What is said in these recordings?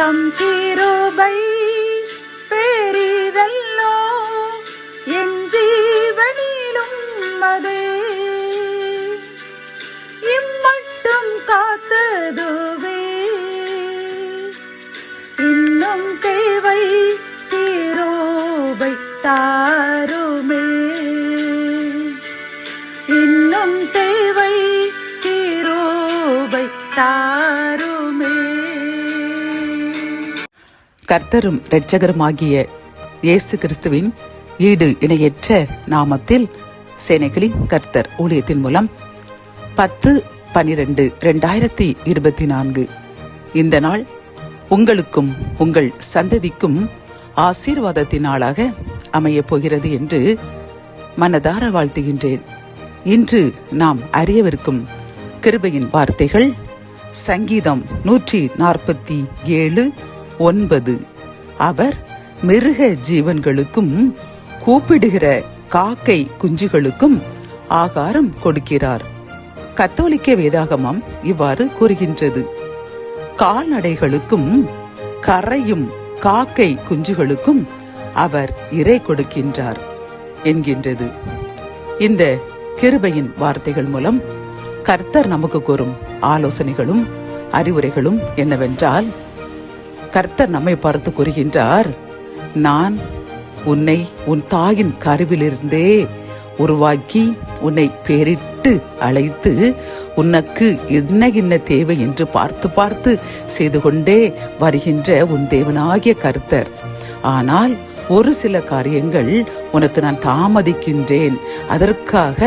தம் கிருபை பெரிதல்லோ என் ஜீவனிலும் அதே இம்மட்டும் காத்ததுவே இன்னும் தேவை கிருபை தாருமே இன்னும் தேவை கிருபை தாருமே. கர்த்தரும் இரட்சகருமாகிய இயேசு கிறிஸ்துவின் ஈடு இணையற்ற நாமத்தில் சேனைகளின் கர்த்தர் ஊழியத்தின் மூலம் 10/12/2024 இந்த நாள் உங்களுக்கும் உங்கள் சந்ததிக்கும் ஆசீர்வாதத்தின் நாளாக அமையப் போகிறது என்று மனதார வாழ்த்துகின்றேன். இன்று நாம் அறியவிருக்கும் கிருபையின் வார்த்தைகள் சங்கீதம் 147:9. அவர் மிருக ஜீவன்களுக்கும் கூப்பிடுகிற காக்கை குஞ்சுகளுக்கும் ஆகாரம் கொடுக்கிறார். கத்தோலிக்க வேதாகமம் இவ்வாறு கூறுகின்றது. கால்நடைகளுக்கும் கரையும் காக்கை குஞ்சுகளுக்கும் அவர் இறை கொடுக்கின்றார் என்கின்றது. இந்த கிருபையின் வார்த்தைகள் மூலம் கர்த்தர் நமக்கு கூறும் ஆலோசனைகளும் அறிவுரைகளும் என்னவென்றால், கர்த்தர் நம்மை பார்த்து கூறுகின்றார், நான் உன்னை உன் தாயின் கருவிலிருந்தே உருவாக்கி உன்னை பேரிட்டு அழைத்து உனக்கு என்ன தேவை என்று பார்த்து பார்த்து செய்து கொண்டே வருகின்ற உன் தேவனாகிய கர்த்தர். ஆனால் ஒரு சில காரியங்கள் உனக்கு நான் தாமதிக்கின்றேன், அதற்காக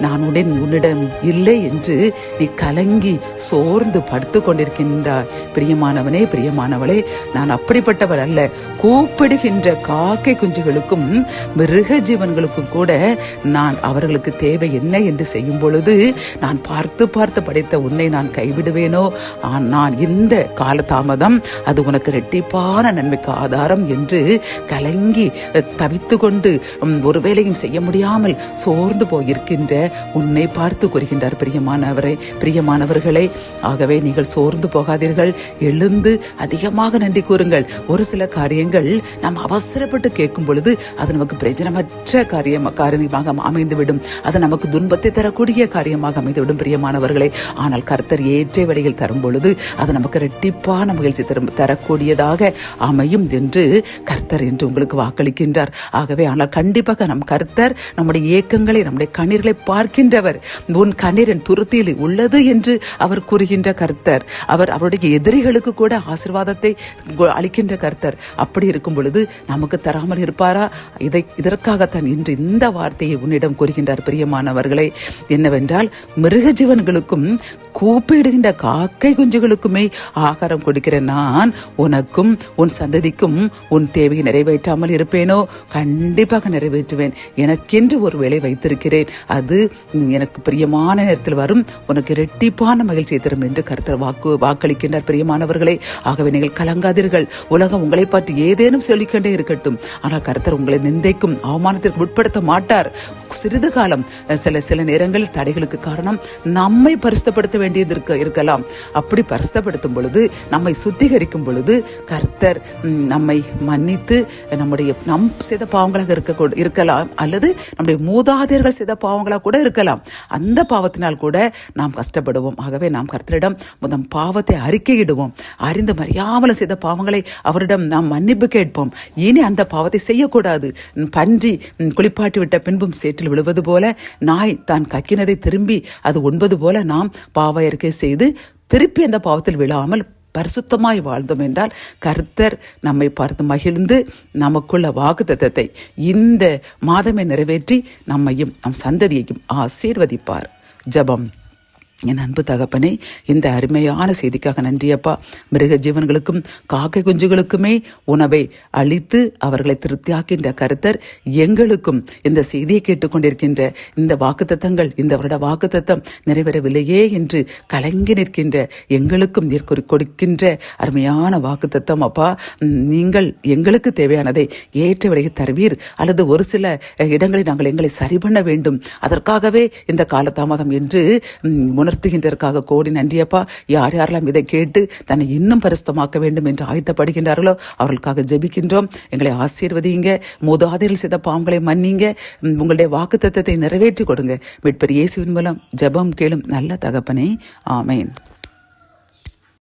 நான் உன்னிடம் இல்லை என்று நீ கலங்கி சோர்ந்து படுத்து கொண்டிருக்கின்றாய். பிரியமானவனே, பிரியமானவளே, நான் அப்படிப்பட்டவர் அல்ல. கூப்பிடுகின்ற காக்கை குஞ்சுகளுக்கும் மிருக ஜீவன்களுக்கும் கூட நான் அவர்களுக்கு தேவை என்ன என்று செய்யும் பொழுது நான் பார்த்து பார்த்து படைத்த உன்னை நான் கைவிடுவேனோ? நான் இந்த காலதாமதம் அது உனக்கு இரட்டிப்பான நன்மைக்கு ஆதாரம் என்று கலங்கி தவித்து கொண்டு ஒரு வேலையும் செய்ய முடியாமல் சோர்ந்து போயிருக்கின்ற உன்னை பார்த்து கூறுகின்றார். பிரியமானவர்களே, ஆகவே நீங்கள் சோர்ந்து போகாதீர்கள். எழுந்து அதிகமாக நன்றி கூறுங்கள். ஒரு சில காரியங்கள் நாம் அவசரப்பட்டு கேட்கும் பொழுது அது நமக்கு பிரயோஜனமற்ற காரியமாக அமைந்துவிடும். அது நமக்கு துன்பத்தை தரக்கூடிய காரியமாக அமைந்துவிடும். பிரியமானவர்களே, ஆனால் கர்த்தர் ஏற்ற வழியில் தரும் பொழுது அது நமக்கு இரட்டிப்பான மகிழ்ச்சி தரக்கூடியதாக அமையும் என்று கர்த்தர் என்று உங்களுக்கு வாக்களிக்கின்றார். ஆகவே ஆனால் கண்டிப்பாக நம் கர்த்தர் நம்முடைய ஏக்கங்களை, நம்முடைய கண்ணீர்களை பார்க்கின்றவர். உன் கண்ணீரின் துருத்தியில் உள்ளது என்று அவர் கூறுகின்ற கர்த்தர். அவர் அவருடைய எதிரிகளுக்கு கூட ஆசீர்வாதத்தை அளிக்கின்ற கர்த்தர். அப்படி இருக்கும் பொழுது நமக்கு தராமல் இருப்பாரா? இதற்காகத்தான் இன்று இந்த வார்த்தையை உன்னிடம் கூறுகின்றார். பிரியமானவர்களே, என்னவென்றால் மிருக ஜீவன்களுக்கும் கூப்பிடுகின்ற காக்கை குஞ்சுகளுக்குமே ஆகாரம் கொடுக்கிற நான் உனக்கும் உன் சந்ததிக்கும் உன் தேவையை நிறைவேற்றாமல் இருப்பேனோ? கண்டிப்பாக நிறைவேற்றுவேன். எனக்கென்று ஒரு வேலை வைத்திருக்கிறேன். அது எனக்கு பிரியமான நேரத்தில் வரும், உனக்கு இரட்டிப்பான மகிழ்ச்சியை தரும் என்று கர்த்தர் வாக்களிக்கின்றார். பிரியமானவர்களே, ஆகவே நீங்கள் கலங்காதீர்கள். உலகம் உங்களை பற்றி ஏதேனும் சொல்லிக்கொண்டே இருக்கட்டும், ஆனால் கர்த்தர் உங்களை நிந்தைக்கும் அவமானத்திற்கு உட்படுத்த மாட்டார். சிறிது காலம் சில நேரங்களில் தடைகளுக்கு காரணம் நம்மை பரிசுத்தப்படுத்த வேண்டியது இருக்கலாம். அப்படி பரிசுத்தப்படுத்தும் பொழுது, நம்மை சுத்திகரிக்கும் பொழுது கர்த்தர் நம்மை மன்னித்து நம் செய்த பாவங்களாக இருக்கலாம், அல்லது நம்முடைய மூதாதையர்கள் செய்த பாவங்களாக கூட இருக்கலாம். அந்த பாவத்தினால் கூட நாம் கஷ்டப்படுவோம். ஆகவே நாம் கர்த்தரிடம் நம் பாவத்தை அறிக்கையிடுவோம். அறிந்து மறியாமல் செய்த பாவங்களை அவரிடம் நாம் மன்னிப்பு கேட்போம். இனி அந்த பாவத்தை செய்யக்கூடாது. பன்றி குளிப்பாட்டி விட்ட பின்பும் சேற்றில் விழுவது போல, நாய் தான் கக்கினதை திரும்பி அது உண்பது போல நாம் பாவ அறிக்கை செய்து திருப்பி அந்த பாவத்தில் விழாமல் பரிசுத்தமாய் வாழ்ந்தோம் என்றால் கர்த்தர் நம்மை பார்த்து மகிழ்ந்து நமக்குள்ள வாக்குத்தத்தத்தை இந்த மாதமே நிறைவேற்றி நம்மையும் நம் சந்ததியையும் ஆசீர்வதிப்பார். ஜெபம். என் அன்பு தகப்பனே, இந்த அருமையான செய்திக்காக நன்றியப்பா. மிருக ஜீவன்களுக்கும் காக்கை குஞ்சுகளுக்குமே உணவை அளித்து அவர்களை திருப்தியாக்கின்ற கர்த்தர் எங்களுக்கும் இந்த செய்தியை கேட்டுக்கொண்டிருக்கின்ற இந்த வாக்குத்தத்தங்கள், இந்த வருட வாக்குத்தத்தம் நிறைவேறவில்லையே என்று கலங்கி நிற்கின்ற எங்களுக்கும் கொடுக்கின்ற அருமையான வாக்குத்தத்தம் அப்பா. நீங்கள் எங்களுக்கு தேவையானதை ஏற்ற விலையை தருவீர், அல்லது ஒரு சில இடங்களில் நாங்கள் எங்களை சரி பண்ண வேண்டும், அதற்காகவே இந்த காலதாமதம் என்று உணர்த்துகின்றதற்காக கோடி நன்றியப்பா. யார் யாரெல்லாம் இதை கேட்டு தன்னை இன்னும் பரிசுத்தமாக்க வேண்டும் என்று ஆயத்தப்படுகின்றார்களோ அவர்களுக்காக ஜெபிக்கின்றோம். எங்களை ஆசீர்வதிங்க. மூதாதையர்கள் செய்த பாவங்களை மன்னிங்க. உங்களுடைய வாக்குத்தத்தத்தை நிறைவேற்றி கொடுங்க. மீட்பர் இயேசுவின் மூலம் ஜெபம் கேளும் நல்ல தகப்பனே. ஆமேன்.